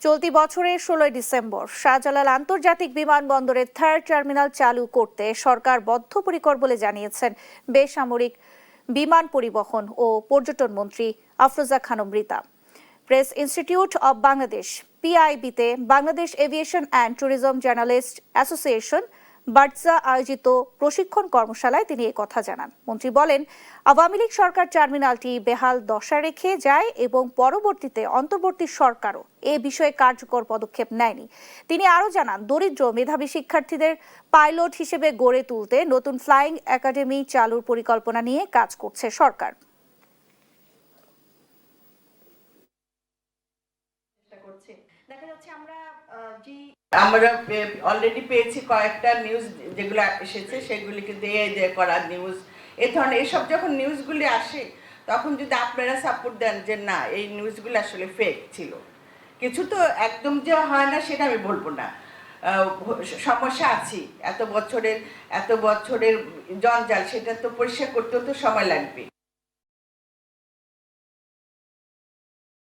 চলতি বছরের 16 ডিসেম্বর শাহজালাল আন্তর্জাতিক বিমানবন্দরের থার্ড টার্মিনাল চালু করতে সরকার বদ্ধপরিকর বলে জানিয়েছেন বেসামরিক বিমান পরিবহন ও পর্যটন মন্ত্রী Afroza Khanam Rita. Press institute of Bangladesh পিআইবিতে Bangladesh aviation and tourism journalist association বার্টসা আয়োজিত প্রশিক্ষণ কর্মশালায় তিনি এই কথা জানান। মন্ত্রী বলেন, আওয়ামী লীগ সরকার টার্মিনালটি বেহাল দশা রেখে যায় এবং পরবর্তীতে অন্তর্বর্তী সরকারও এ বিষয়ে কার্যকর পদক্ষেপ নেয়নি। তিনি আরও জানান, দরিদ্র মেধাবী শিক্ষার্থীদের পাইলট হিসেবে গড়ে তুলতে নতুন ফ্লাইং একাডেমি চালুর পরিকল্পনা নিয়ে কাজ করছে সরকার। আমরা অলরেডি পেয়েছি কয়েকটা নিউজ যেগুলো এসেছে সেগুলিকে দিয়ে যে করা নিউজ, এ ধরনের এসব যখন নিউজগুলি আসে তখন যদি আপনারা সাপোর্ট দেন যে না এই নিউজগুলো আসলে ফেক ছিল, কিছু তো একদম যে হয় না সেটা আমি বলবো না, সমস্যা আছে, এত বছরের জঞ্জাল, সেটা তো পরিষ্কার করতেও তো সময় লাগবে।